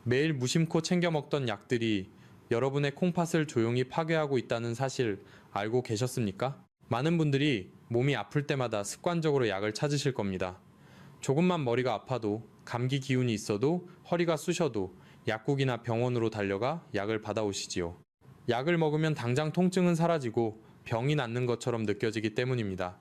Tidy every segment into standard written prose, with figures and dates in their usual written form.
매일 무심코 챙겨 먹던 약들이 여러분의 콩팥을 조용히 파괴하고 있다는 사실 알고 계셨습니까? 많은 분들이 몸이 아플 때마다 습관적으로 약을 찾으실 겁니다. 조금만 머리가 아파도, 감기 기운이 있어도, 허리가 쑤셔도 약국이나 병원으로 달려가 약을 받아오시지요. 약을 먹으면 당장 통증은 사라지고 병이 낫는 것처럼 느껴지기 때문입니다.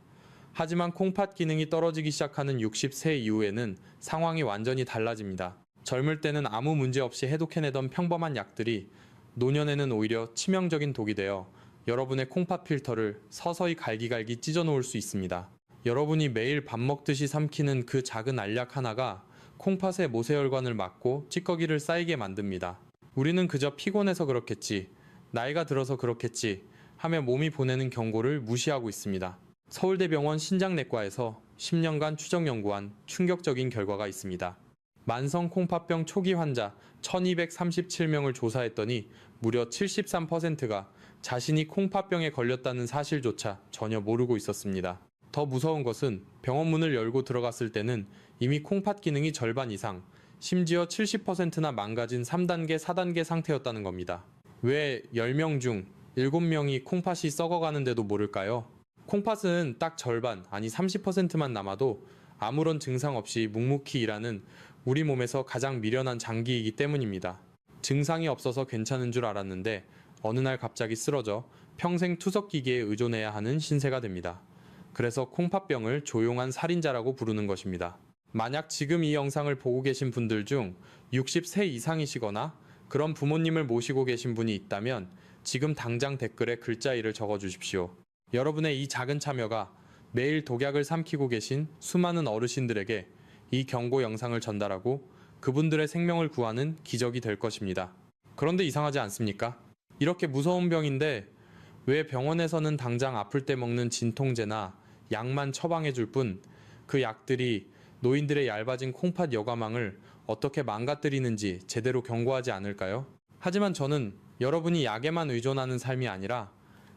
하지만 콩팥 기능이 떨어지기 시작하는 60세 이후에는 상황이 완전히 달라집니다. 젊을 때는 아무 문제 없이 해독해내던 평범한 약들이 노년에는 오히려 치명적인 독이 되어 여러분의 콩팥 필터를 서서히 갈기갈기 찢어놓을 수 있습니다. 여러분이 매일 밥 먹듯이 삼키는 그 작은 알약 하나가 콩팥의 모세혈관을 막고 찌꺼기를 쌓이게 만듭니다. 우리는 그저 피곤해서 그렇겠지, 나이가 들어서 그렇겠지 하며 몸이 보내는 경고를 무시하고 있습니다. 서울대병원 신장내과에서 10년간 추적 연구한 충격적인 결과가 있습니다. 만성 콩팥병 초기 환자 1237명을 조사했더니 무려 73%가 자신이 콩팥병에 걸렸다는 사실조차 전혀 모르고 있었습니다. 더 무서운 것은 병원 문을 열고 들어갔을 때는 이미 콩팥 기능이 절반 이상, 심지어 70%나 망가진 3단계, 4단계 상태였다는 겁니다. 왜 10명 중 7명이 콩팥이 썩어가는데도 모를까요? 콩팥은 딱 절반, 아니 30%만 남아도 아무런 증상 없이 묵묵히 일하는 우리 몸에서 가장 미련한 장기이기 때문입니다. 증상이 없어서 괜찮은 줄 알았는데 어느 날 갑자기 쓰러져 평생 투석기기에 의존해야 하는 신세가 됩니다. 그래서 콩팥병을 조용한 살인자라고 부르는 것입니다. 만약 지금 이 영상을 보고 계신 분들 중 60세 이상이시거나 그런 부모님을 모시고 계신 분이 있다면 지금 당장 댓글에 글자 1을 적어주십시오. 여러분의 이 작은 참여가 매일 독약을 삼키고 계신 수많은 어르신들에게 이 경고 영상을 전달하고 그분들의 생명을 구하는 기적이 될 것입니다. 그런데 이상하지 않습니까? 이렇게 무서운 병인데 왜 병원에서는 당장 아플 때 먹는 진통제나 약만 처방해 줄 뿐 그 약들이 노인들의 얇아진 콩팥 여과망을 어떻게 망가뜨리는지 제대로 경고하지 않을까요? 하지만 저는 여러분이 약에만 의존하는 삶이 아니라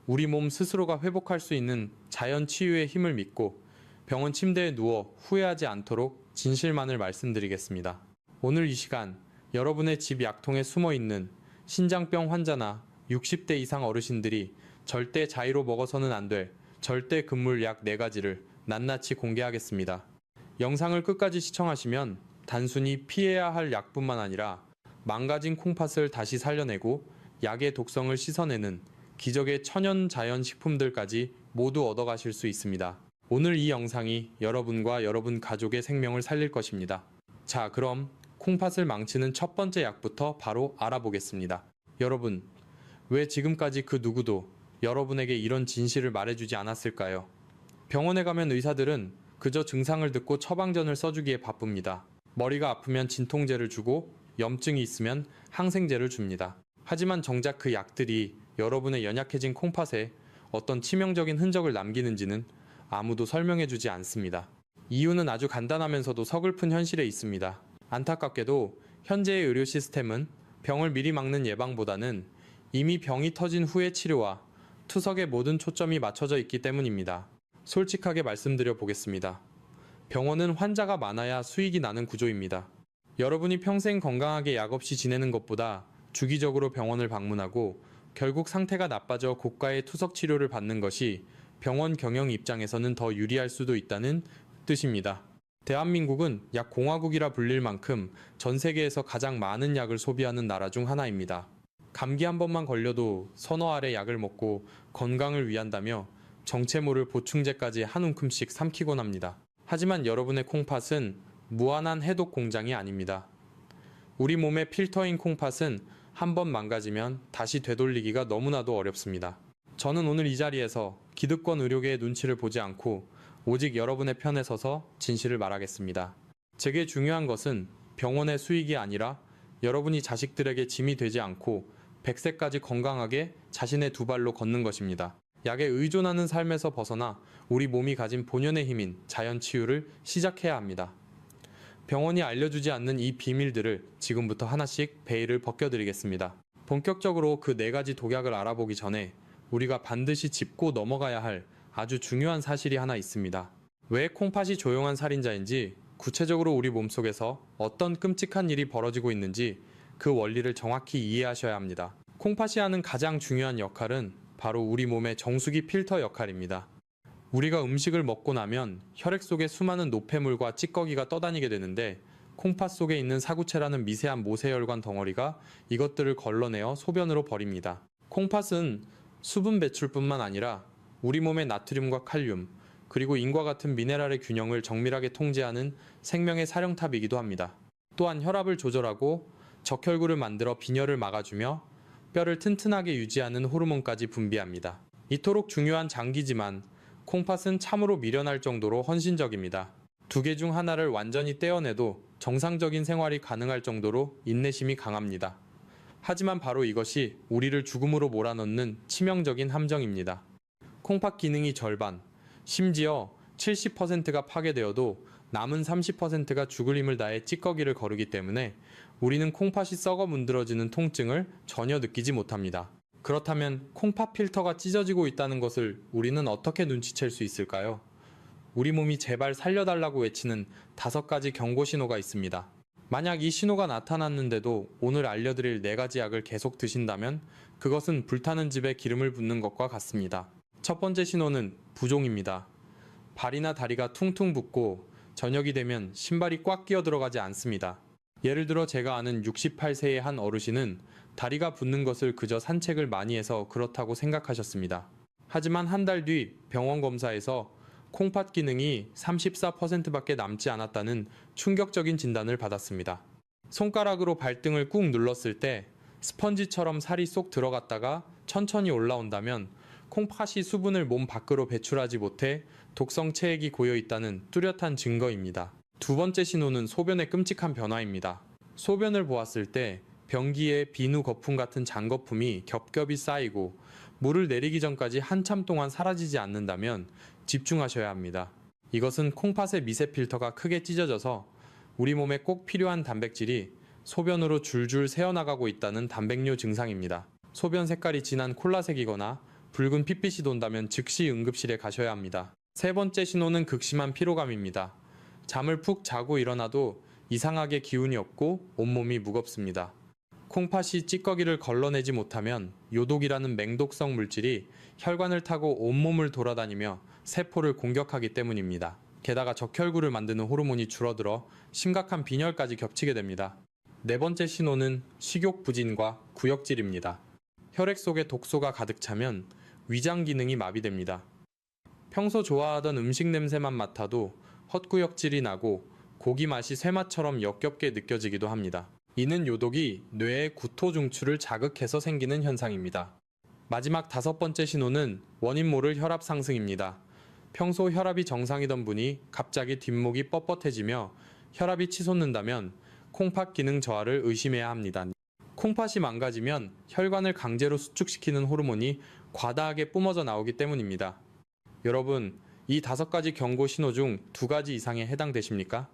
우리 몸 스스로가 회복할 수 있는 자연 치유의 힘을 믿고 병원 침대에 누워 후회하지 않도록 진실만을 말씀드리겠습니다. 오늘 이 시간 여러분의 집 약통에 숨어있는 신장병 환자나 60대 이상 어르신들이 절대 자의로 먹어서는 안 될 절대 금물 약 4가지를 낱낱이 공개하겠습니다. 영상을 끝까지 시청하시면 단순히 피해야 할 약뿐만 아니라 망가진 콩팥을 다시 살려내고 약의 독성을 씻어내는 기적의 천연 자연 식품들까지 모두 얻어가실 수 있습니다. 오늘 이 영상이 여러분과 여러분 가족의 생명을 살릴 것입니다. 자, 그럼 콩팥을 망치는 첫 번째 약부터 바로 알아보겠습니다. 여러분, 왜 지금까지 그 누구도 여러분에게 이런 진실을 말해주지 않았을까요? 병원에 가면 의사들은 그저 증상을 듣고 처방전을 써주기에 바쁩니다. 머리가 아프면 진통제를 주고 염증이 있으면 항생제를 줍니다. 하지만 정작 그 약들이 여러분의 연약해진 콩팥에 어떤 치명적인 흔적을 남기는지는 아무도 설명해주지 않습니다. 이유는 아주 간단하면서도 서글픈 현실에 있습니다. 안타깝게도 현재의 의료 시스템은 병을 미리 막는 예방보다는 이미 병이 터진 후의 치료와 투석에 모든 초점이 맞춰져 있기 때문입니다. 솔직하게 말씀드려 보겠습니다. 병원은 환자가 많아야 수익이 나는 구조입니다. 여러분이 평생 건강하게 약 없이 지내는 것보다 주기적으로 병원을 방문하고 결국 상태가 나빠져 고가의 투석 치료를 받는 것이 병원 경영 입장에서는 더 유리할 수도 있다는 뜻입니다. 대한민국은 약 공화국이라 불릴 만큼 전 세계에서 가장 많은 약을 소비하는 나라 중 하나입니다. 감기 한 번만 걸려도 서너 알의 약을 먹고 건강을 위한다며 정체 모를 보충제까지 한 움큼씩 삼키곤 합니다. 하지만 여러분의 콩팥은 무한한 해독 공장이 아닙니다. 우리 몸의 필터인 콩팥은 한 번 망가지면 다시 되돌리기가 너무나도 어렵습니다. 저는 오늘 이 자리에서 기득권 의료계의 눈치를 보지 않고 오직 여러분의 편에 서서 진실을 말하겠습니다. 제게 중요한 것은 병원의 수익이 아니라 여러분이 자식들에게 짐이 되지 않고 100세까지 건강하게 자신의 두 발로 걷는 것입니다. 약에 의존하는 삶에서 벗어나 우리 몸이 가진 본연의 힘인 자연 치유를 시작해야 합니다. 병원이 알려주지 않는 이 비밀들을 지금부터 하나씩 베일을 벗겨드리겠습니다. 본격적으로 그 4가지 독약을 알아보기 전에 우리가 반드시 짚고 넘어가야 할 아주 중요한 사실이 하나 있습니다. 왜 콩팥이 조용한 살인자인지, 구체적으로 우리 몸속에서 어떤 끔찍한 일이 벌어지고 있는지 그 원리를 정확히 이해하셔야 합니다. 콩팥이 하는 가장 중요한 역할은 바로 우리 몸의 정수기 필터 역할입니다. 우리가 음식을 먹고 나면 혈액 속에 수많은 노폐물과 찌꺼기가 떠다니게 되는데 콩팥 속에 있는 사구체라는 미세한 모세혈관 덩어리가 이것들을 걸러내어 소변으로 버립니다. 콩팥은 수분 배출뿐만 아니라 우리 몸의 나트륨과 칼륨, 그리고 인과 같은 미네랄의 균형을 정밀하게 통제하는 생명의 사령탑이기도 합니다. 또한 혈압을 조절하고 적혈구를 만들어 빈혈을 막아주며 뼈를 튼튼하게 유지하는 호르몬까지 분비합니다. 이토록 중요한 장기지만 콩팥은 참으로 미련할 정도로 헌신적입니다. 두 개 중 하나를 완전히 떼어내도 정상적인 생활이 가능할 정도로 인내심이 강합니다. 하지만 바로 이것이 우리를 죽음으로 몰아넣는 치명적인 함정입니다. 콩팥 기능이 절반, 심지어 70%가 파괴되어도 남은 30%가 죽을 힘을 다해 찌꺼기를 거르기 때문에 우리는 콩팥이 썩어 문드러지는 통증을 전혀 느끼지 못합니다. 그렇다면 콩팥 필터가 찢어지고 있다는 것을 우리는 어떻게 눈치챌 수 있을까요? 우리 몸이 제발 살려달라고 외치는 5가지 경고 신호가 있습니다. 만약 이 신호가 나타났는데도 오늘 알려드릴 4가지 약을 계속 드신다면 그것은 불타는 집에 기름을 붓는 것과 같습니다. 첫 번째 신호는 부종입니다. 발이나 다리가 퉁퉁 붓고 저녁이 되면 신발이 꽉 끼어 들어가지 않습니다. 예를 들어 제가 아는 68세의 한 어르신은 다리가 붓는 것을 그저 산책을 많이 해서 그렇다고 생각하셨습니다. 하지만 한 달 뒤 병원 검사에서 콩팥 기능이 34%밖에 남지 않았다는 충격적인 진단을 받았습니다. 손가락으로 발등을 꾹 눌렀을 때 스펀지처럼 살이 쏙 들어갔다가 천천히 올라온다면 콩팥이 수분을 몸 밖으로 배출하지 못해 독성 체액이 고여 있다는 뚜렷한 증거입니다. 두 번째 신호는 소변의 끔찍한 변화입니다. 소변을 보았을 때 변기에 비누 거품 같은 잔거품이 겹겹이 쌓이고 물을 내리기 전까지 한참 동안 사라지지 않는다면 집중하셔야 합니다. 이것은 콩팥의 미세 필터가 크게 찢어져서 우리 몸에 꼭 필요한 단백질이 소변으로 줄줄 새어나가고 있다는 단백뇨 증상입니다. 소변 색깔이 진한 콜라색이거나 붉은 핏빛이 돈다면 즉시 응급실에 가셔야 합니다. 세 번째 신호는 극심한 피로감입니다. 잠을 푹 자고 일어나도 이상하게 기운이 없고 온몸이 무겁습니다. 콩팥이 찌꺼기를 걸러내지 못하면 요독이라는 맹독성 물질이 혈관을 타고 온몸을 돌아다니며 세포를 공격하기 때문입니다. 게다가 적혈구를 만드는 호르몬이 줄어들어 심각한 빈혈까지 겹치게 됩니다. 네 번째 신호는 식욕 부진과 구역질입니다. 혈액 속에 독소가 가득 차면 위장 기능이 마비됩니다. 평소 좋아하던 음식 냄새만 맡아도 헛구역질이 나고 고기 맛이 쇠맛처럼 역겹게 느껴지기도 합니다. 이는 요독이 뇌의 구토 중추를 자극해서 생기는 현상입니다. 마지막 5번째 신호는 원인 모를 혈압 상승입니다. 평소 혈압이 정상이던 분이 갑자기 뒷목이 뻣뻣해지며 혈압이 치솟는다면 콩팥 기능 저하를 의심해야 합니다. 콩팥이 망가지면 혈관을 강제로 수축시키는 호르몬이 과다하게 뿜어져 나오기 때문입니다. 여러분, 이 5가지 경고 신호 중 2가지 이상에 해당되십니까?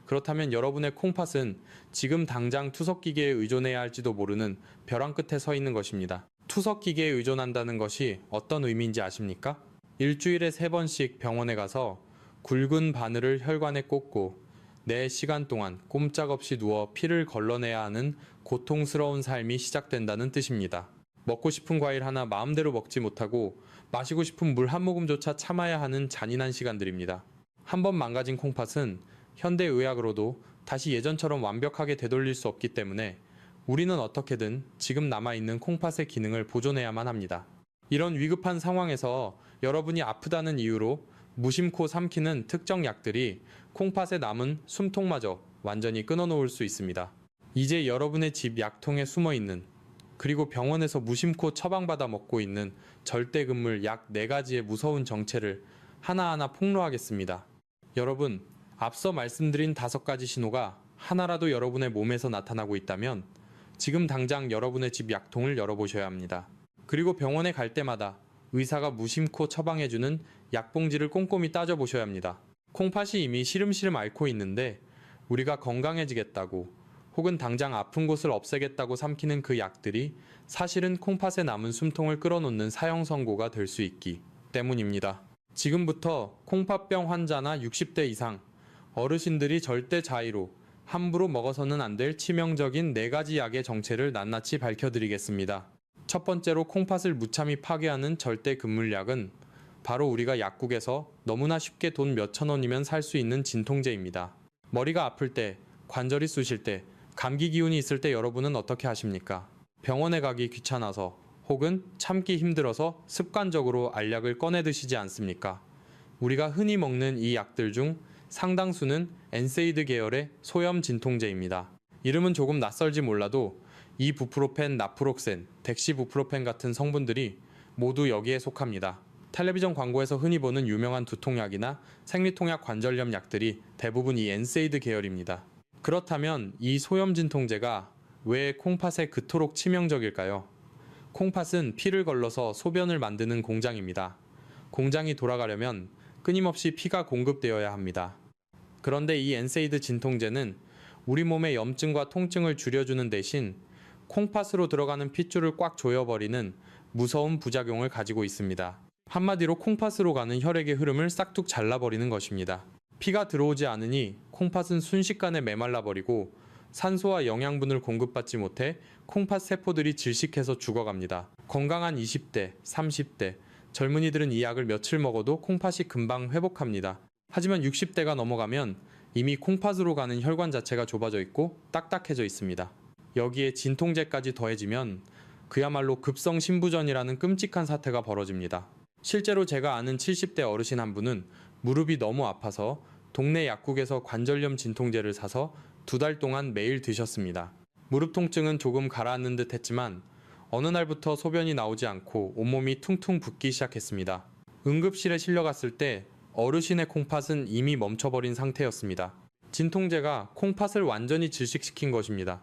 그렇다면 여러분의 콩팥은 지금 당장 투석기계에 의존해야 할지도 모르는 벼랑 끝에 서 있는 것입니다. 투석기계에 의존한다는 것이 어떤 의미인지 아십니까? 일주일에 3번씩 병원에 가서 굵은 바늘을 혈관에 꽂고 4시간 동안 꼼짝없이 누워 피를 걸러내야 하는 고통스러운 삶이 시작된다는 뜻입니다. 먹고 싶은 과일 하나 마음대로 먹지 못하고 마시고 싶은 물 한 모금조차 참아야 하는 잔인한 시간들입니다. 한번 망가진 콩팥은 현대의학으로도 다시 예전처럼 완벽하게 되돌릴 수 없기 때문에 우리는 어떻게든 지금 남아있는 콩팥의 기능을 보존해야만 합니다. 이런 위급한 상황에서 여러분이 아프다는 이유로 무심코 삼키는 특정 약들이 콩팥에 남은 숨통마저 완전히 끊어놓을 수 있습니다. 이제 여러분의 집 약통에 숨어있는, 그리고 병원에서 무심코 처방받아 먹고 있는 절대금물 약 4가지의 무서운 정체를 하나하나 폭로하겠습니다. 여러분, 앞서 말씀드린 5가지 신호가 하나라도 여러분의 몸에서 나타나고 있다면 지금 당장 여러분의 집 약통을 열어보셔야 합니다. 그리고 병원에 갈 때마다 의사가 무심코 처방해주는 약봉지를 꼼꼼히 따져보셔야 합니다. 콩팥이 이미 시름시름 앓고 있는데 우리가 건강해지겠다고 혹은 당장 아픈 곳을 없애겠다고 삼키는 그 약들이 사실은 콩팥에 남은 숨통을 끌어놓는 사형 선고가 될 수 있기 때문입니다. 지금부터 콩팥병 환자나 60대 이상, 어르신들이 절대 자의로 함부로 먹어서는 안 될 치명적인 4가지 약의 정체를 낱낱이 밝혀드리겠습니다. 첫 번째로 콩팥을 무참히 파괴하는 절대 금물약은 바로 우리가 약국에서 너무나 쉽게 돈 몇천 원이면 살 수 있는 진통제입니다. 머리가 아플 때, 관절이 쑤실 때, 감기 기운이 있을 때 여러분은 어떻게 하십니까? 병원에 가기 귀찮아서 혹은 참기 힘들어서 습관적으로 알약을 꺼내 드시지 않습니까? 우리가 흔히 먹는 이 약들 중 상당수는 엔세이드 계열의 소염 진통제입니다. 이름은 조금 낯설지 몰라도 이부프로펜, 나프록센, 덱시부프로펜 같은 성분들이 모두 여기에 속합니다. 텔레비전 광고에서 흔히 보는 유명한 두통약이나 생리통약 관절염 약들이 대부분 이 엔세이드 계열입니다. 그렇다면 이 소염 진통제가 왜 콩팥에 그토록 치명적일까요? 콩팥은 피를 걸러서 소변을 만드는 공장입니다. 공장이 돌아가려면 끊임없이 피가 공급되어야 합니다. 그런데 이 엔세이드 진통제는 우리 몸의 염증과 통증을 줄여주는 대신 콩팥으로 들어가는 핏줄을 꽉 조여버리는 무서운 부작용을 가지고 있습니다. 한마디로 콩팥으로 가는 혈액의 흐름을 싹둑 잘라버리는 것입니다. 피가 들어오지 않으니 콩팥은 순식간에 메말라버리고 산소와 영양분을 공급받지 못해 콩팥 세포들이 질식해서 죽어갑니다. 건강한 20대, 30대, 젊은이들은 이 약을 며칠 먹어도 콩팥이 금방 회복합니다. 하지만 60대가 넘어가면 이미 콩팥으로 가는 혈관 자체가 좁아져 있고 딱딱해져 있습니다. 여기에 진통제까지 더해지면 그야말로 급성 신부전이라는 끔찍한 사태가 벌어집니다. 실제로 제가 아는 70대 어르신 한 분은 무릎이 너무 아파서 동네 약국에서 관절염 진통제를 사서 2달 동안 매일 드셨습니다. 무릎 통증은 조금 가라앉는 듯 했지만 어느 날부터 소변이 나오지 않고 온몸이 퉁퉁 붓기 시작했습니다. 응급실에 실려갔을 때 어르신의 콩팥은 이미 멈춰버린 상태였습니다. 진통제가 콩팥을 완전히 질식시킨 것입니다.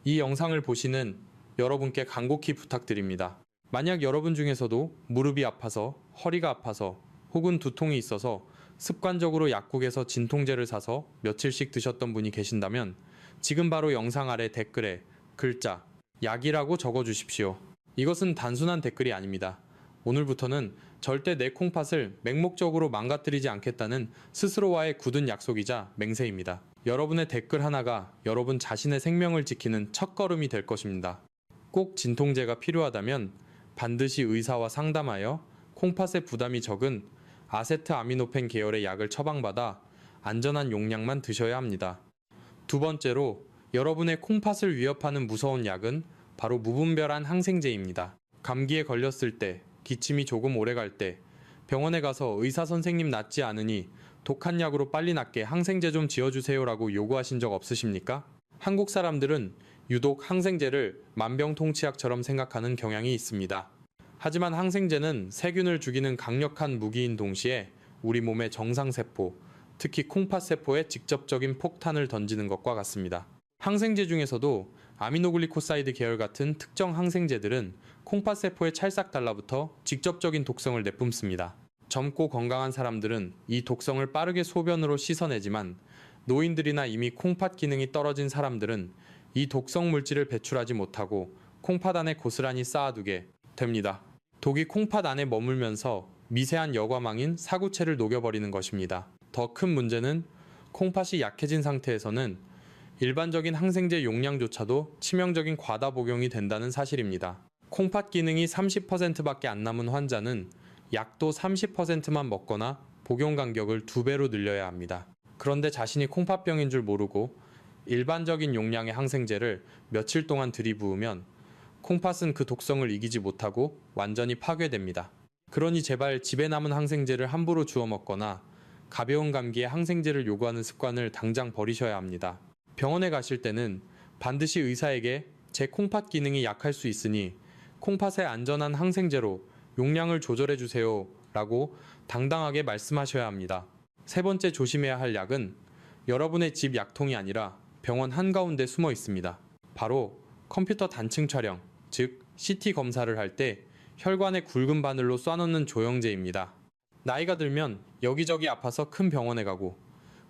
이 영상을 보시는 여러분께 간곡히 부탁드립니다. 만약 여러분 중에서도 무릎이 아파서, 허리가 아파서, 혹은 두통이 있어서 습관적으로 약국에서 진통제를 사서 며칠씩 드셨던 분이 계신다면 지금 바로 영상 아래 댓글에 글자 약이라고 적어주십시오. 이것은 단순한 댓글이 아닙니다. 오늘부터는 절대 내 콩팥을 맹목적으로 망가뜨리지 않겠다는 스스로와의 굳은 약속이자 맹세입니다. 여러분의 댓글 하나가 여러분 자신의 생명을 지키는 첫걸음이 될 것입니다. 꼭 진통제가 필요하다면 반드시 의사와 상담하여 콩팥의 부담이 적은 아세트아미노펜 계열의 약을 처방받아 안전한 용량만 드셔야 합니다. 두 번째로 여러분의 콩팥을 위협하는 무서운 약은 바로 무분별한 항생제입니다. 감기에 걸렸을 때, 기침이 조금 오래 갈 때, 병원에 가서 의사 선생님 낫지 않으니 독한 약으로 빨리 낫게 항생제 좀 지어주세요라고 요구하신 적 없으십니까? 한국 사람들은 유독 항생제를 만병통치약처럼 생각하는 경향이 있습니다. 하지만 항생제는 세균을 죽이는 강력한 무기인 동시에 우리 몸의 정상세포, 특히 콩팥세포에 직접적인 폭탄을 던지는 것과 같습니다. 항생제 중에서도 아미노글리코사이드 계열 같은 특정 항생제들은 콩팥세포의 찰싹 달라붙어 직접적인 독성을 내뿜습니다. 젊고 건강한 사람들은 이 독성을 빠르게 소변으로 씻어내지만 노인들이나 이미 콩팥 기능이 떨어진 사람들은 이 독성 물질을 배출하지 못하고 콩팥 안에 고스란히 쌓아두게 됩니다. 독이 콩팥 안에 머물면서 미세한 여과망인 사구체를 녹여버리는 것입니다. 더 큰 문제는 콩팥이 약해진 상태에서는 일반적인 항생제 용량조차도 치명적인 과다 복용이 된다는 사실입니다. 콩팥 기능이 30%밖에 안 남은 환자는 약도 30%만 먹거나 복용 간격을 2배로 늘려야 합니다. 그런데 자신이 콩팥병인 줄 모르고 일반적인 용량의 항생제를 며칠 동안 들이부으면 콩팥은 그 독성을 이기지 못하고 완전히 파괴됩니다. 그러니 제발 집에 남은 항생제를 함부로 주워 먹거나 가벼운 감기에 항생제를 요구하는 습관을 당장 버리셔야 합니다. 병원에 가실 때는 반드시 의사에게 제 콩팥 기능이 약할 수 있으니 콩팥에 안전한 항생제로 용량을 조절해 주세요 라고 당당하게 말씀하셔야 합니다. 세 번째 조심해야 할 약은 여러분의 집 약통이 아니라 병원 한가운데 숨어 있습니다. 바로 컴퓨터 단층 촬영, 즉 CT 검사를 할 때 혈관에 굵은 바늘로 쏴놓는 조영제입니다. 나이가 들면 여기저기 아파서 큰 병원에 가고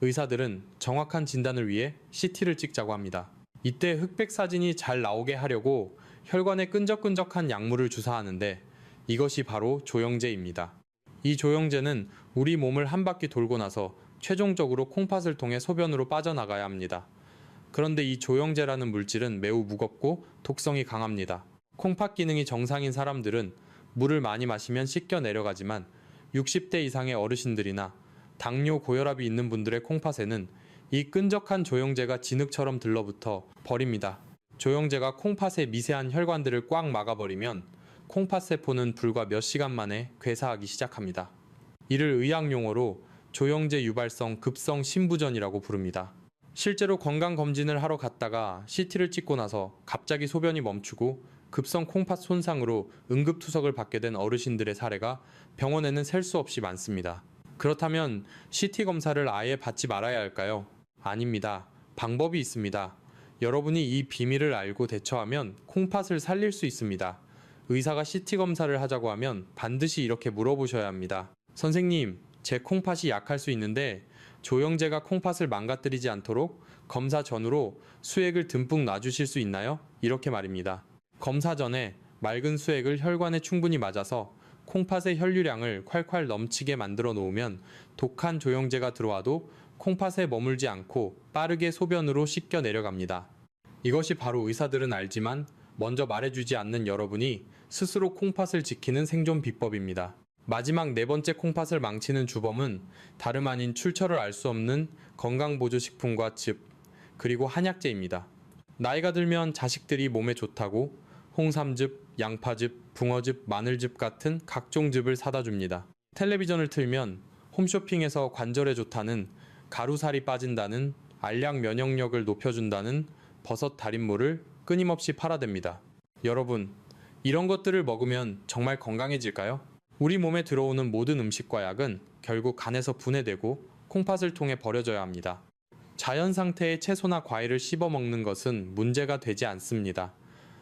의사들은 정확한 진단을 위해 CT를 찍자고 합니다. 이때 흑백 사진이 잘 나오게 하려고 혈관에 끈적끈적한 약물을 주사하는데 이것이 바로 조영제입니다. 이 조영제는 우리 몸을 한 바퀴 돌고 나서 최종적으로 콩팥을 통해 소변으로 빠져나가야 합니다. 그런데 이 조영제라는 물질은 매우 무겁고 독성이 강합니다. 콩팥 기능이 정상인 사람들은 물을 많이 마시면 씻겨 내려가지만 60대 이상의 어르신들이나 당뇨, 고혈압이 있는 분들의 콩팥에는 이 끈적한 조영제가 진흙처럼 들러붙어 버립니다. 조영제가 콩팥의 미세한 혈관들을 꽉 막아버리면 콩팥 세포는 불과 몇 시간 만에 괴사하기 시작합니다. 이를 의학 용어로 조영제 유발성 급성 신부전이라고 부릅니다. 실제로 건강검진을 하러 갔다가 CT를 찍고 나서 갑자기 소변이 멈추고 급성 콩팥 손상으로 응급투석을 받게 된 어르신들의 사례가 병원에는 셀 수 없이 많습니다. 그렇다면 CT 검사를 아예 받지 말아야 할까요? 아닙니다. 방법이 있습니다. 여러분이 이 비밀을 알고 대처하면 콩팥을 살릴 수 있습니다. 의사가 CT 검사를 하자고 하면 반드시 이렇게 물어보셔야 합니다. 선생님, 제 콩팥이 약할 수 있는데 조영제가 콩팥을 망가뜨리지 않도록 검사 전후로 수액을 듬뿍 놔주실 수 있나요? 이렇게 말입니다. 검사 전에 맑은 수액을 혈관에 충분히 맞아서 콩팥의 혈류량을 콸콸 넘치게 만들어 놓으면 독한 조영제가 들어와도 콩팥에 머물지 않고 빠르게 소변으로 씻겨 내려갑니다. 이것이 바로 의사들은 알지만 먼저 말해주지 않는 여러분이 스스로 콩팥을 지키는 생존 비법입니다. 마지막 네 번째 콩팥을 망치는 주범은 다름 아닌 출처를 알 수 없는 건강보조식품과 즙, 그리고 한약재입니다. 나이가 들면 자식들이 몸에 좋다고 홍삼즙, 양파즙, 붕어즙, 마늘즙 같은 각종 즙을 사다 줍니다. 텔레비전을 틀면 홈쇼핑에서 관절에 좋다는 가루살이 빠진다는 알약 면역력을 높여준다는 버섯 달인물을 끊임없이 팔아댑니다. 여러분, 이런 것들을 먹으면 정말 건강해질까요? 우리 몸에 들어오는 모든 음식과 약은 결국 간에서 분해되고 콩팥을 통해 버려져야 합니다. 자연 상태의 채소나 과일을 씹어 먹는 것은 문제가 되지 않습니다.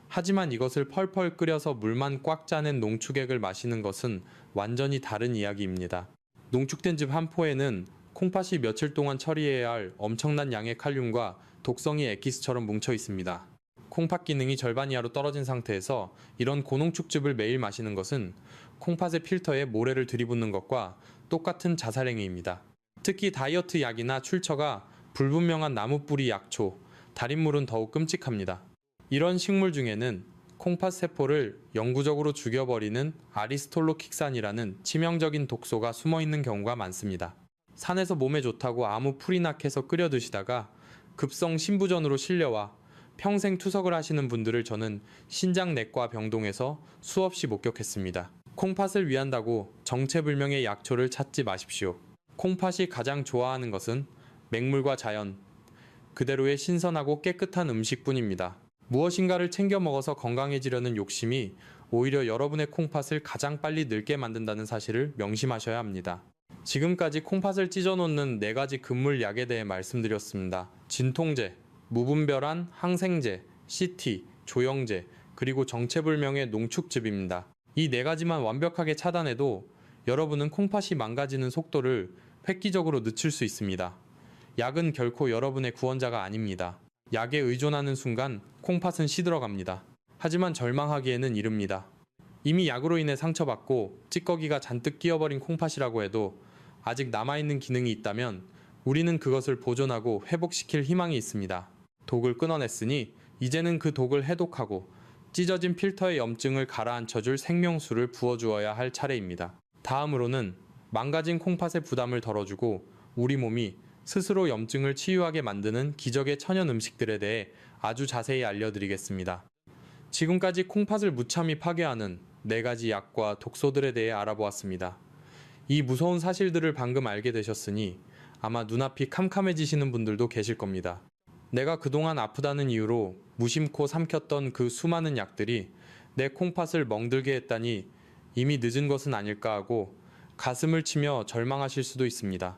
하지만 이것을 펄펄 끓여서 물만 꽉 짜낸 농축액을 마시는 것은 완전히 다른 이야기입니다. 농축된 즙 한 포에는 콩팥이 며칠 동안 처리해야 할 엄청난 양의 칼륨과 독성이 엑기스처럼 뭉쳐 있습니다. 콩팥 기능이 절반 이하로 떨어진 상태에서 이런 고농축즙을 매일 마시는 것은 콩팥의 필터에 모래를 들이붓는 것과 똑같은 자살행위입니다. 특히 다이어트 약이나 출처가 불분명한 나무뿌리 약초, 달인물은 더욱 끔찍합니다. 이런 식물 중에는 콩팥 세포를 영구적으로 죽여버리는 아리스톨로킥산이라는 치명적인 독소가 숨어있는 경우가 많습니다. 산에서 몸에 좋다고 아무 풀이나 캐서 끓여 드시다가 급성 신부전으로 실려와 평생 투석을 하시는 분들을 저는 신장내과 병동에서 수없이 목격했습니다. 콩팥을 위한다고 정체불명의 약초를 찾지 마십시오. 콩팥이 가장 좋아하는 것은 맹물과 자연, 그대로의 신선하고 깨끗한 음식뿐입니다. 무엇인가를 챙겨 먹어서 건강해지려는 욕심이 오히려 여러분의 콩팥을 가장 빨리 늙게 만든다는 사실을 명심하셔야 합니다. 지금까지 콩팥을 찢어놓는 4가지 금물약에 대해 말씀드렸습니다. 진통제, 무분별한 항생제, CT, 조영제, 그리고 정체불명의 농축즙입니다. 이 4가지만 완벽하게 차단해도 여러분은 콩팥이 망가지는 속도를 획기적으로 늦출 수 있습니다. 약은 결코 여러분의 구원자가 아닙니다. 약에 의존하는 순간 콩팥은 시들어갑니다. 하지만 절망하기에는 이릅니다. 이미 약으로 인해 상처받고 찌꺼기가 잔뜩 끼어버린 콩팥이라고 해도 아직 남아있는 기능이 있다면 우리는 그것을 보존하고 회복시킬 희망이 있습니다. 독을 끊어냈으니 이제는 그 독을 해독하고 찢어진 필터의 염증을 가라앉혀줄 생명수를 부어주어야 할 차례입니다. 다음으로는 망가진 콩팥의 부담을 덜어주고 우리 몸이 스스로 염증을 치유하게 만드는 기적의 천연 음식들에 대해 아주 자세히 알려드리겠습니다. 지금까지 콩팥을 무참히 파괴하는 4가지 약과 독소들에 대해 알아보았습니다. 이 무서운 사실들을 방금 알게 되셨으니 아마 눈앞이 캄캄해지시는 분들도 계실 겁니다. 내가 그동안 아프다는 이유로 무심코 삼켰던 그 수많은 약들이 내 콩팥을 멍들게 했다니 이미 늦은 것은 아닐까 하고 가슴을 치며 절망하실 수도 있습니다.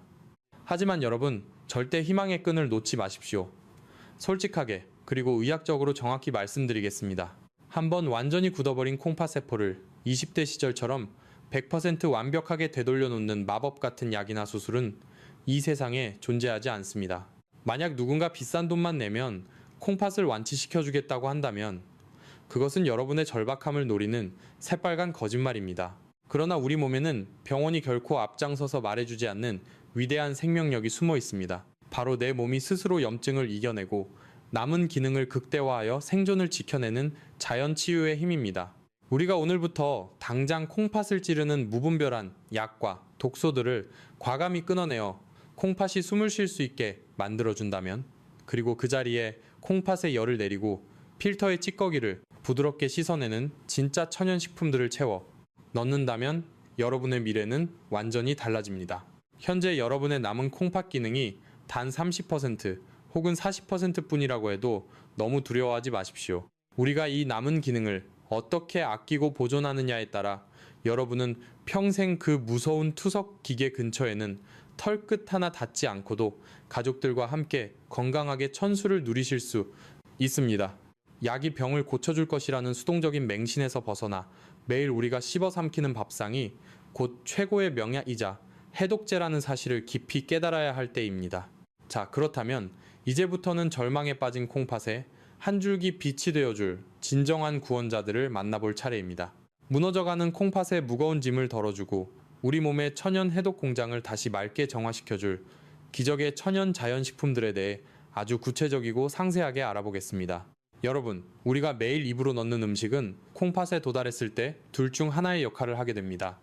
하지만 여러분, 절대 희망의 끈을 놓지 마십시오. 솔직하게 그리고 의학적으로 정확히 말씀드리겠습니다. 한번 완전히 굳어버린 콩팥 세포를 20대 시절처럼 100% 완벽하게 되돌려 놓는 마법 같은 약이나 수술은 이 세상에 존재하지 않습니다. 만약 누군가 비싼 돈만 내면 콩팥을 완치시켜주겠다고 한다면 그것은 여러분의 절박함을 노리는 새빨간 거짓말입니다. 그러나 우리 몸에는 병원이 결코 앞장서서 말해주지 않는 위대한 생명력이 숨어 있습니다. 바로 내 몸이 스스로 염증을 이겨내고 남은 기능을 극대화하여 생존을 지켜내는 자연 치유의 힘입니다. 우리가 오늘부터 당장 콩팥을 찌르는 무분별한 약과 독소들을 과감히 끊어내어 콩팥이 숨을 쉴 수 있게 만들어준다면, 그리고 그 자리에 콩팥에 열을 내리고 필터의 찌꺼기를 부드럽게 씻어내는 진짜 천연식품들을 채워 넣는다면 여러분의 미래는 완전히 달라집니다. 현재 여러분의 남은 콩팥 기능이 단 30% 혹은 40% 뿐이라고 해도 너무 두려워하지 마십시오. 우리가 이 남은 기능을 어떻게 아끼고 보존하느냐에 따라 여러분은 평생 그 무서운 투석 기계 근처에는 털끝 하나 닿지 않고도 가족들과 함께 건강하게 천수를 누리실 수 있습니다. 약이 병을 고쳐줄 것이라는 수동적인 맹신에서 벗어나 매일 우리가 씹어 삼키는 밥상이 곧 최고의 명약이자 해독제라는 사실을 깊이 깨달아야 할 때입니다. 자, 그렇다면 이제부터는 절망에 빠진 콩팥에 한 줄기 빛이 되어줄 진정한 구원자들을 만나볼 차례입니다. 무너져가는 콩팥의 무거운 짐을 덜어주고 우리 몸의 천연 해독 공장을 다시 맑게 정화시켜줄 기적의 천연 자연식품들에 대해 아주 구체적이고 상세하게 알아보겠습니다. 여러분, 우리가 매일 입으로 넣는 음식은 콩팥에 도달했을 때 둘 중 하나의 역할을 하게 됩니다.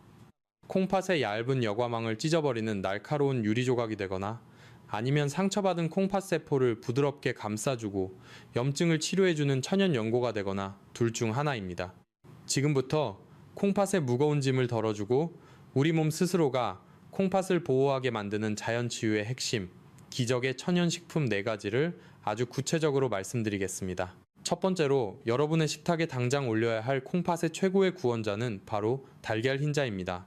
콩팥의 얇은 여과망을 찢어버리는 날카로운 유리 조각이 되거나, 아니면 상처받은 콩팥 세포를 부드럽게 감싸주고 염증을 치료해주는 천연 연고가 되거나 둘 중 하나입니다. 지금부터 콩팥의 무거운 짐을 덜어주고 우리 몸 스스로가 콩팥을 보호하게 만드는 자연치유의 핵심, 기적의 천연식품 4가지를 아주 구체적으로 말씀드리겠습니다. 첫 번째로 여러분의 식탁에 당장 올려야 할 콩팥의 최고의 구원자는 바로 달걀 흰자입니다.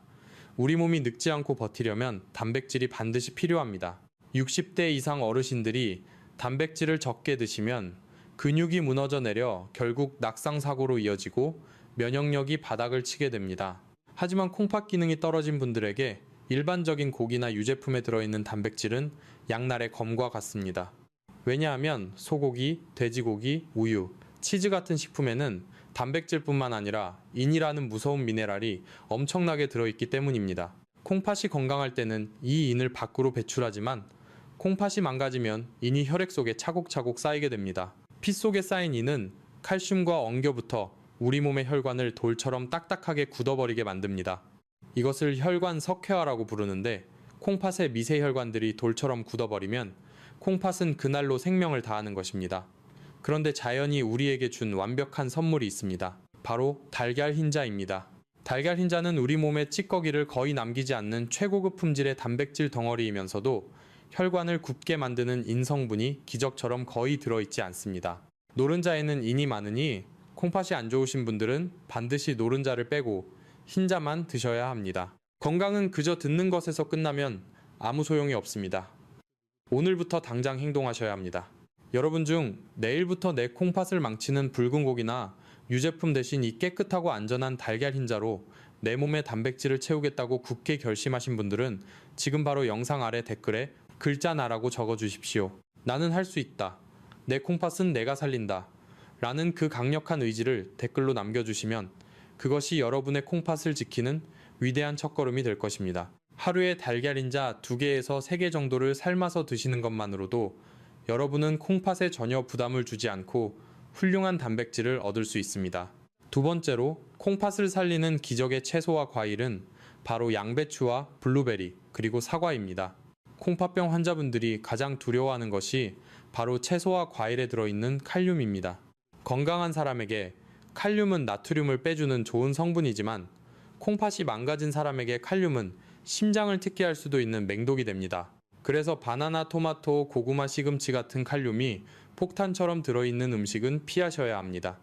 우리 몸이 늙지 않고 버티려면 단백질이 반드시 필요합니다. 60대 이상 어르신들이 단백질을 적게 드시면 근육이 무너져 내려 결국 낙상사고로 이어지고 면역력이 바닥을 치게 됩니다. 하지만 콩팥 기능이 떨어진 분들에게 일반적인 고기나 유제품에 들어있는 단백질은 양날의 검과 같습니다. 왜냐하면 소고기, 돼지고기, 우유, 치즈 같은 식품에는 단백질뿐만 아니라 인이라는 무서운 미네랄이 엄청나게 들어있기 때문입니다. 콩팥이 건강할 때는 이 인을 밖으로 배출하지만 콩팥이 망가지면 인이 혈액 속에 차곡차곡 쌓이게 됩니다. 피 속에 쌓인 인은 칼슘과 엉겨붙어 우리 몸의 혈관을 돌처럼 딱딱하게 굳어버리게 만듭니다. 이것을 혈관 석회화라고 부르는데, 콩팥의 미세 혈관들이 돌처럼 굳어버리면 콩팥은 그날로 생명을 다하는 것입니다. 그런데 자연이 우리에게 준 완벽한 선물이 있습니다. 바로 달걀 흰자입니다. 달걀 흰자는 우리 몸의 찌꺼기를 거의 남기지 않는 최고급 품질의 단백질 덩어리이면서도 혈관을 굽게 만드는 인성분이 기적처럼 거의 들어있지 않습니다. 노른자에는 인이 많으니 콩팥이 안 좋으신 분들은 반드시 노른자를 빼고 흰자만 드셔야 합니다. 건강은 그저 듣는 것에서 끝나면 아무 소용이 없습니다. 오늘부터 당장 행동하셔야 합니다. 여러분 중 내일부터 내 콩팥을 망치는 붉은 고기나 유제품 대신 이 깨끗하고 안전한 달걀 흰자로 내 몸의 단백질을 채우겠다고 굳게 결심하신 분들은 지금 바로 영상 아래 댓글에 글자 나라고 적어주십시오. 나는 할 수 있다. 내 콩팥은 내가 살린다. 라는 그 강력한 의지를 댓글로 남겨주시면 그것이 여러분의 콩팥을 지키는 위대한 첫걸음이 될 것입니다. 하루에 달걀 흰자 2개에서 3개 정도를 삶아서 드시는 것만으로도 여러분은 콩팥에 전혀 부담을 주지 않고 훌륭한 단백질을 얻을 수 있습니다. 두 번째로 콩팥을 살리는 기적의 채소와 과일은 바로 양배추와 블루베리 그리고 사과입니다. 콩팥병 환자분들이 가장 두려워하는 것이 바로 채소와 과일에 들어있는 칼륨입니다. 건강한 사람에게 칼륨은 나트륨을 빼주는 좋은 성분이지만 콩팥이 망가진 사람에게 칼륨은 심장을 특히 할 수도 있는 맹독이 됩니다. 그래서 바나나, 토마토, 고구마, 시금치 같은 칼륨이 폭탄처럼 들어있는 음식은 피하셔야 합니다.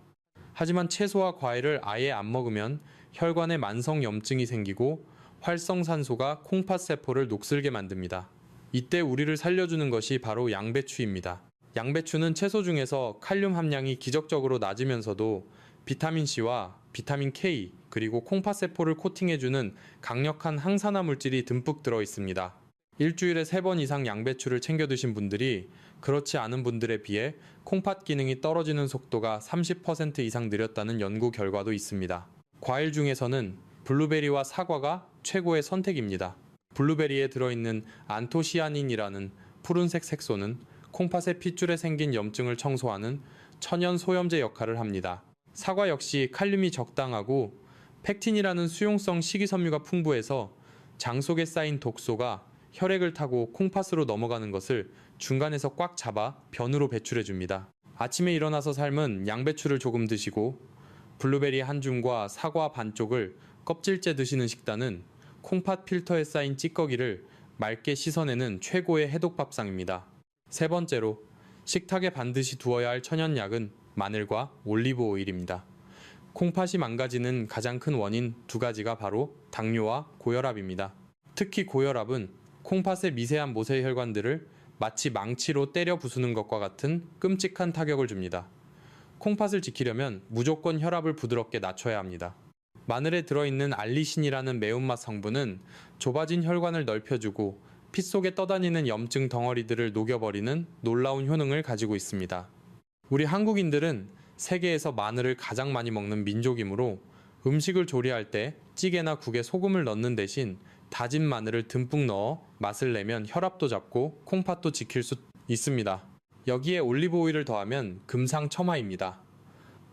하지만 채소와 과일을 아예 안 먹으면 혈관에 만성 염증이 생기고 활성산소가 콩팥 세포를 녹슬게 만듭니다. 이때 우리를 살려주는 것이 바로 양배추입니다. 양배추는 채소 중에서 칼륨 함량이 기적적으로 낮으면서도 비타민C와 비타민 K 그리고 콩팥 세포를 코팅해주는 강력한 항산화 물질이 듬뿍 들어 있습니다. 일주일에 3번 이상 양배추를 챙겨 드신 분들이 그렇지 않은 분들에 비해 콩팥 기능이 떨어지는 속도가 30% 이상 느렸다는 연구 결과도 있습니다. 과일 중에서는 블루베리와 사과가 최고의 선택입니다. 블루베리에 들어있는 안토시아닌이라는 푸른색 색소는 콩팥의 핏줄에 생긴 염증을 청소하는 천연 소염제 역할을 합니다. 사과 역시 칼륨이 적당하고 팩틴이라는 수용성 식이섬유가 풍부해서 장 속에 쌓인 독소가 혈액을 타고 콩팥으로 넘어가는 것을 중간에서 꽉 잡아 변으로 배출해 줍니다. 아침에 일어나서 삶은 양배추를 조금 드시고 블루베리 한 줌과 사과 반쪽을 껍질째 드시는 식단은 콩팥 필터에 쌓인 찌꺼기를 맑게 씻어내는 최고의 해독 밥상입니다. 세 번째로 식탁에 반드시 두어야 할 천연약은 마늘과 올리브 오일입니다. 콩팥이 망가지는 가장 큰 원인 두 가지가 바로 당뇨와 고혈압입니다. 특히 고혈압은 콩팥의 미세한 모세혈관들을 마치 망치로 때려 부수는 것과 같은 끔찍한 타격을 줍니다. 콩팥을 지키려면 무조건 혈압을 부드럽게 낮춰야 합니다. 마늘에 들어있는 알리신이라는 매운맛 성분은 좁아진 혈관을 넓혀주고 피 속에 떠다니는 염증 덩어리들을 녹여버리는 놀라운 효능을 가지고 있습니다. 우리 한국인들은 세계에서 마늘을 가장 많이 먹는 민족이므로 음식을 조리할 때 찌개나 국에 소금을 넣는 대신 다진 마늘을 듬뿍 넣어 맛을 내면 혈압도 잡고 콩팥도 지킬 수 있습니다. 여기에 올리브 오일을 더하면 금상첨화입니다.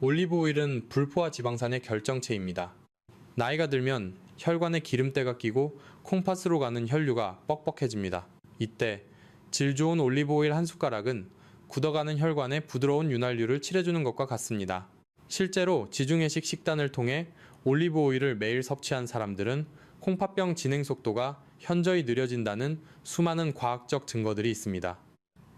올리브 오일은 불포화 지방산의 결정체입니다. 나이가 들면 혈관에 기름때가 끼고 콩팥으로 가는 혈류가 뻑뻑해집니다. 이때 질 좋은 올리브 오일 한 숟가락은 굳어가는 혈관에 부드러운 윤활유를 칠해주는 것과 같습니다. 실제로 지중해식 식단을 통해 올리브 오일을 매일 섭취한 사람들은 콩팥병 진행 속도가 현저히 느려진다는 수많은 과학적 증거들이 있습니다.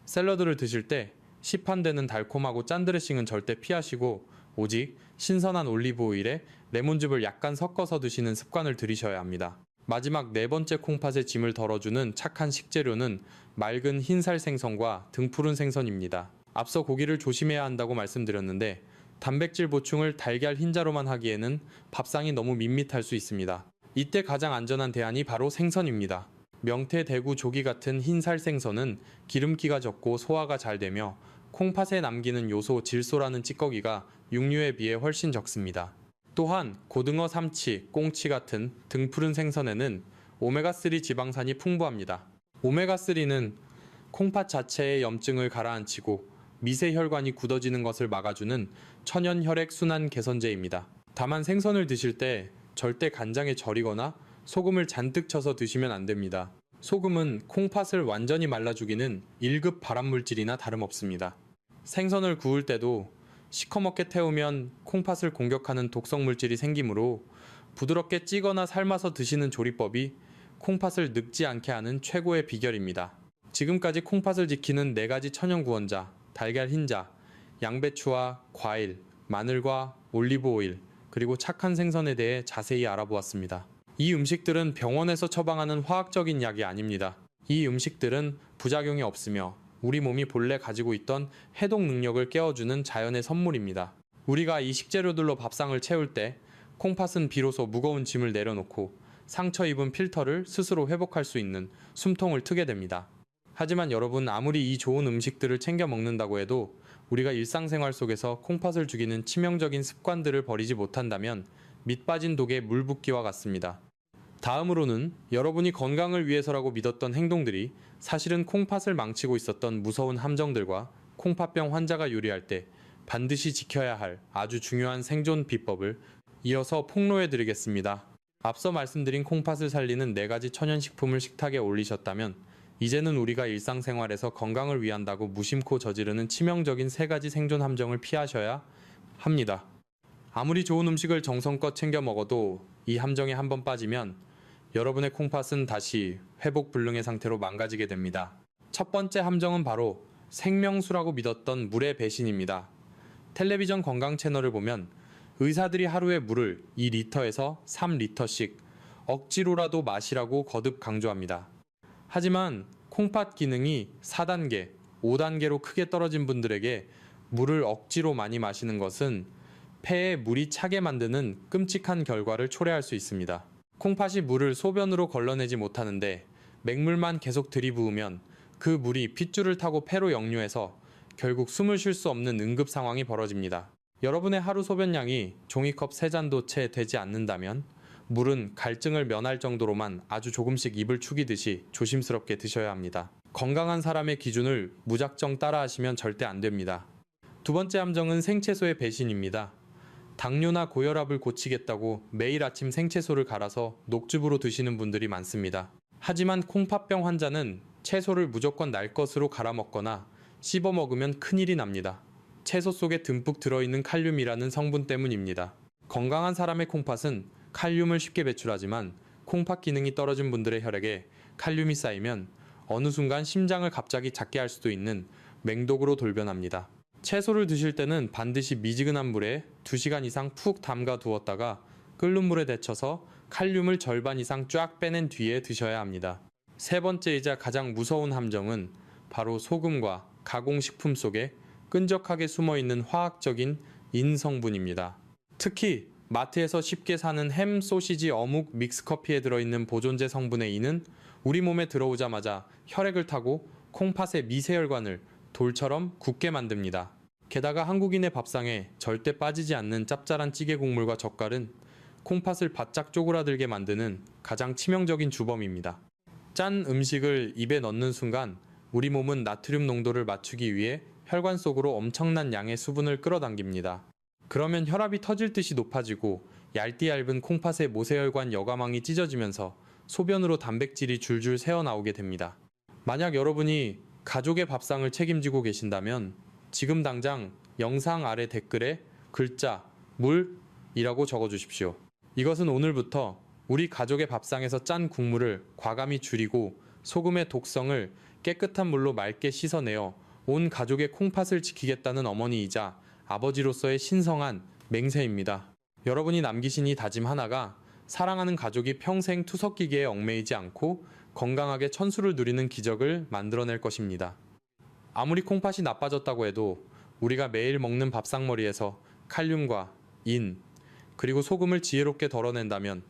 샐러드를 드실 때 시판되는 달콤하고 짠 드레싱은 절대 피하시고 오직 신선한 올리브 오일에 레몬즙을 약간 섞어서 드시는 습관을 들이셔야 합니다. 마지막 네 번째 콩팥의 짐을 덜어주는 착한 식재료는 맑은 흰살 생선과 등푸른 생선입니다. 앞서 고기를 조심해야 한다고 말씀드렸는데 단백질 보충을 달걀 흰자로만 하기에는 밥상이 너무 밋밋할 수 있습니다. 이때 가장 안전한 대안이 바로 생선입니다. 명태, 대구, 조기 같은 흰살 생선은 기름기가 적고 소화가 잘 되며 콩팥에 남기는 요소 질소라는 찌꺼기가 육류에 비해 훨씬 적습니다. 또한 고등어, 삼치, 꽁치 같은 등푸른 생선에는 오메가3 지방산이 풍부합니다. 오메가3는 콩팥 자체의 염증을 가라앉히고 미세혈관이 굳어지는 것을 막아주는 천연 혈액 순환 개선제입니다. 다만 생선을 드실 때 절대 간장에 절이거나 소금을 잔뜩 쳐서 드시면 안 됩니다. 소금은 콩팥을 완전히 말라주기는 1급 발암물질이나 다름없습니다. 생선을 구울 때도 시커멓게 태우면 콩팥을 공격하는 독성물질이 생기므로 부드럽게 찌거나 삶아서 드시는 조리법이 콩팥을 늙지 않게 하는 최고의 비결입니다. 지금까지 콩팥을 지키는 4가지 천연 구원자, 달걀 흰자, 양배추와 과일, 마늘과 올리브 오일, 그리고 착한 생선에 대해 자세히 알아보았습니다. 이 음식들은 병원에서 처방하는 화학적인 약이 아닙니다. 이 음식들은 부작용이 없으며 우리 몸이 본래 가지고 있던 해독 능력을 깨워주는 자연의 선물입니다. 우리가 이 식재료들로 밥상을 채울 때 콩팥은 비로소 무거운 짐을 내려놓고 상처 입은 필터를 스스로 회복할 수 있는 숨통을 트게 됩니다. 하지만 여러분, 아무리 이 좋은 음식들을 챙겨 먹는다고 해도 우리가 일상생활 속에서 콩팥을 죽이는 치명적인 습관들을 버리지 못한다면 밑 빠진 독에 물 붓기와 같습니다. 다음으로는 여러분이 건강을 위해서라고 믿었던 행동들이 사실은 콩팥을 망치고 있었던 무서운 함정들과 콩팥병 환자가 요리할 때 반드시 지켜야 할 아주 중요한 생존 비법을 이어서 폭로해 드리겠습니다. 앞서 말씀드린 콩팥을 살리는 4가지 천연식품을 식탁에 올리셨다면 이제는 우리가 일상생활에서 건강을 위한다고 무심코 저지르는 치명적인 3가지 생존 함정을 피하셔야 합니다. 아무리 좋은 음식을 정성껏 챙겨 먹어도 이 함정에 한번 빠지면 여러분의 콩팥은 다시 회복 불능의 상태로 망가지게 됩니다. 첫 번째 함정은 바로 생명수라고 믿었던 물의 배신입니다. 텔레비전 건강 채널을 보면 의사들이 하루에 물을 2리터에서 3리터씩 억지로라도 마시라고 거듭 강조합니다. 하지만 콩팥 기능이 4단계, 5단계로 크게 떨어진 분들에게 물을 억지로 많이 마시는 것은 폐에 물이 차게 만드는 끔찍한 결과를 초래할 수 있습니다. 콩팥이 물을 소변으로 걸러내지 못하는데 맹물만 계속 들이부으면 그 물이 핏줄을 타고 폐로 역류해서 결국 숨을 쉴 수 없는 응급 상황이 벌어집니다. 여러분의 하루 소변량이 종이컵 3잔도 채 되지 않는다면 물은 갈증을 면할 정도로만 아주 조금씩 입을 축이듯이 조심스럽게 드셔야 합니다. 건강한 사람의 기준을 무작정 따라하시면 절대 안 됩니다. 두 번째 함정은 생채소의 배신입니다. 당뇨나 고혈압을 고치겠다고 매일 아침 생채소를 갈아서 녹즙으로 드시는 분들이 많습니다. 하지만 콩팥병 환자는 채소를 무조건 날 것으로 갈아 먹거나 씹어 먹으면 큰일이 납니다. 채소 속에 듬뿍 들어있는 칼륨이라는 성분 때문입니다. 건강한 사람의 콩팥은 칼륨을 쉽게 배출하지만 콩팥 기능이 떨어진 분들의 혈액에 칼륨이 쌓이면 어느 순간 심장을 갑자기 작게 할 수도 있는 맹독으로 돌변합니다. 채소를 드실 때는 반드시 미지근한 물에 2시간 이상 푹 담가 두었다가 끓는 물에 데쳐서 칼륨을 절반 이상 쫙 빼낸 뒤에 드셔야 합니다. 세 번째이자 가장 무서운 함정은 바로 소금과 가공식품 속에 끈적하게 숨어있는 화학적인 인 성분입니다. 특히 마트에서 쉽게 사는 햄, 소시지, 어묵, 믹스커피에 들어있는 보존제 성분의 인은 우리 몸에 들어오자마자 혈액을 타고 콩팥의 미세혈관을 돌처럼 굳게 만듭니다. 게다가 한국인의 밥상에 절대 빠지지 않는 짭짤한 찌개 국물과 젓갈은 콩팥을 바짝 쪼그라들게 만드는 가장 치명적인 주범입니다. 짠 음식을 입에 넣는 순간 우리 몸은 나트륨 농도를 맞추기 위해 혈관 속으로 엄청난 양의 수분을 끌어당깁니다. 그러면 혈압이 터질 듯이 높아지고 얇디 얇은 콩팥의 모세혈관 여과망이 찢어지면서 소변으로 단백질이 줄줄 새어나오게 됩니다. 만약 여러분이 가족의 밥상을 책임지고 계신다면 지금 당장 영상 아래 댓글에 글자 물이라고 적어주십시오. 이것은 오늘부터 우리 가족의 밥상에서 짠 국물을 과감히 줄이고 소금의 독성을 깨끗한 물로 맑게 씻어내어 온 가족의 콩팥을 지키겠다는 어머니이자 아버지로서의 신성한 맹세입니다. 여러분이 남기신 이 다짐 하나가 사랑하는 가족이 평생 투석기계에 얽매이지 않고 건강하게 천수를 누리는 기적을 만들어낼 것입니다. 아무리 콩팥이 나빠졌다고 해도 우리가 매일 먹는 밥상머리에서 칼륨과 인, 그리고 소금을 지혜롭게 덜어낸다면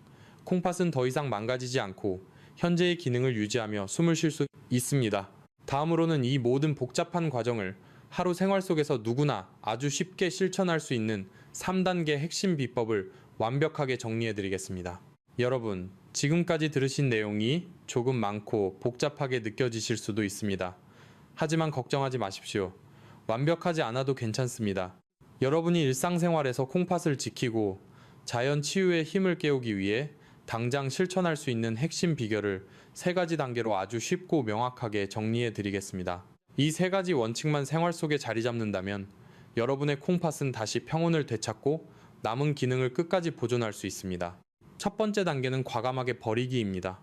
콩팥은 더 이상 망가지지 않고 현재의 기능을 유지하며 숨을 쉴 수 있습니다. 다음으로는 이 모든 복잡한 과정을 하루 생활 속에서 누구나 아주 쉽게 실천할 수 있는 3단계 핵심 비법을 완벽하게 정리해드리겠습니다. 여러분, 지금까지 들으신 내용이 조금 많고 복잡하게 느껴지실 수도 있습니다. 하지만 걱정하지 마십시오. 완벽하지 않아도 괜찮습니다. 여러분이 일상생활에서 콩팥을 지키고 자연 치유의 힘을 깨우기 위해 당장 실천할 수 있는 핵심 비결을 3가지 단계로 아주 쉽고 명확하게 정리해 드리겠습니다. 이 3가지 원칙만 생활 속에 자리 잡는다면 여러분의 콩팥은 다시 평온을 되찾고 남은 기능을 끝까지 보존할 수 있습니다. 첫 번째 단계는 과감하게 버리기입니다.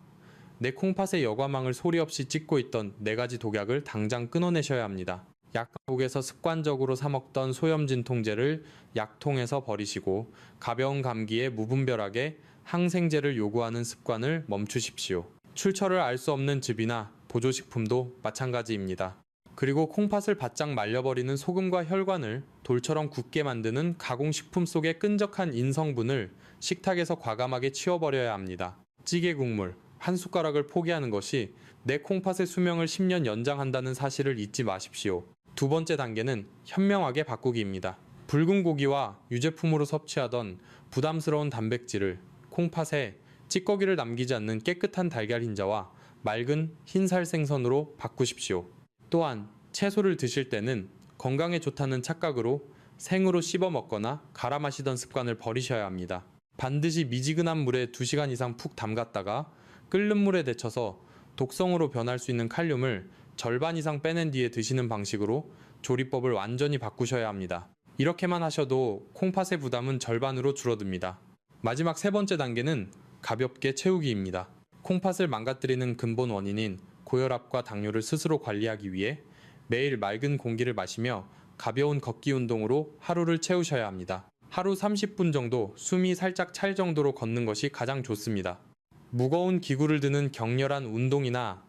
내 콩팥의 여과망을 소리 없이 찢고 있던 4가지 독약을 당장 끊어내셔야 합니다. 약국에서 습관적으로 사 먹던 소염 진통제를 약통에서 버리시고 가벼운 감기에 무분별하게 항생제를 요구하는 습관을 멈추십시오. 출처를 알 수 없는 즙이나 보조식품도 마찬가지입니다. 그리고 콩팥을 바짝 말려버리는 소금과 혈관을 돌처럼 굳게 만드는 가공식품 속의 끈적한 인성분을 식탁에서 과감하게 치워버려야 합니다. 찌개 국물 한 숟가락을 포기하는 것이 내 콩팥의 수명을 10년 연장한다는 사실을 잊지 마십시오. 두 번째 단계는 현명하게 바꾸기입니다. 붉은 고기와 유제품으로 섭취하던 부담스러운 단백질을 콩팥에 찌꺼기를 남기지 않는 깨끗한 달걀 흰자와 맑은 흰살 생선으로 바꾸십시오. 또한 채소를 드실 때는 건강에 좋다는 착각으로 생으로 씹어 먹거나 갈아 마시던 습관을 버리셔야 합니다. 반드시 미지근한 물에 2시간 이상 푹 담갔다가 끓는 물에 데쳐서 독성으로 변할 수 있는 칼륨을 절반 이상 빼낸 뒤에 드시는 방식으로 조리법을 완전히 바꾸셔야 합니다. 이렇게만 하셔도 콩팥의 부담은 절반으로 줄어듭니다. 마지막 3번째 단계는 가볍게 채우기입니다. 콩팥을 망가뜨리는 근본 원인인 고혈압과 당뇨를 스스로 관리하기 위해 매일 맑은 공기를 마시며 가벼운 걷기 운동으로 하루를 채우셔야 합니다. 하루 30분 정도 숨이 살짝 찰 정도로 걷는 것이 가장 좋습니다. 무거운 기구를 드는 격렬한 운동이나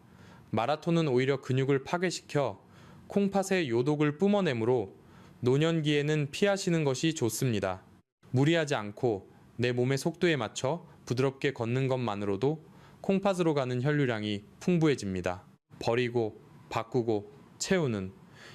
마라톤은 오히려 근육을 파괴시켜 콩팥의 요독을 뿜어내므로 노년기에는 피하시는 것이 좋습니다. 무리하지 않고 내 몸의 속도에 맞춰 부드럽게 걷는 것만으로도 콩팥으로 가는 혈류량이 풍부해집니다. 버리고, 바꾸고, 채우는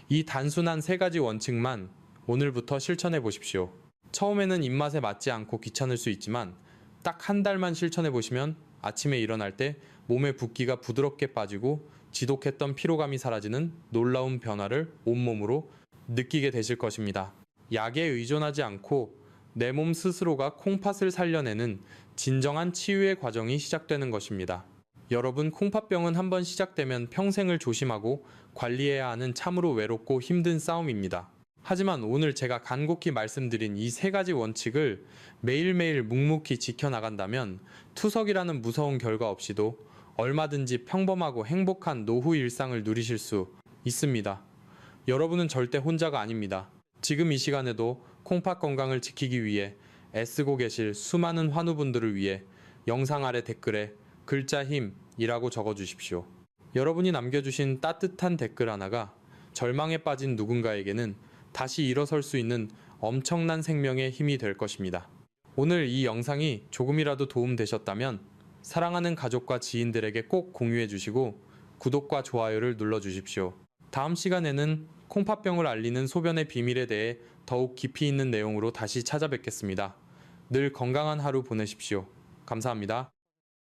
이 단순한 3가지 원칙만 오늘부터 실천해 보십시오. 처음에는 입맛에 맞지 않고 귀찮을 수 있지만 딱 한 달만 실천해 보시면 아침에 일어날 때 몸의 붓기가 부드럽게 빠지고 지독했던 피로감이 사라지는 놀라운 변화를 온몸으로 느끼게 되실 것입니다. 약에 의존하지 않고 내 몸 스스로가 콩팥을 살려내는 진정한 치유의 과정이 시작되는 것입니다. 여러분, 콩팥병은 한번 시작되면 평생을 조심하고 관리해야 하는 참으로 외롭고 힘든 싸움입니다. 하지만 오늘 제가 간곡히 말씀드린 이 세 가지 원칙을 매일매일 묵묵히 지켜나간다면 투석이라는 무서운 결과 없이도 얼마든지 평범하고 행복한 노후 일상을 누리실 수 있습니다. 여러분은 절대 혼자가 아닙니다. 지금 이 시간에도 콩팥 건강을 지키기 위해 애쓰고 계실 수많은 환우분들을 위해 영상 아래 댓글에 글자 힘이라고 적어주십시오. 여러분이 남겨주신 따뜻한 댓글 하나가 절망에 빠진 누군가에게는 다시 일어설 수 있는 엄청난 생명의 힘이 될 것입니다. 오늘 이 영상이 조금이라도 도움되셨다면 사랑하는 가족과 지인들에게 꼭 공유해 주시고 구독과 좋아요를 눌러주십시오. 다음 시간에는 콩팥병을 알리는 소변의 비밀에 대해 더욱 깊이 있는 내용으로 다시 찾아뵙겠습니다. 늘 건강한 하루 보내십시오. 감사합니다.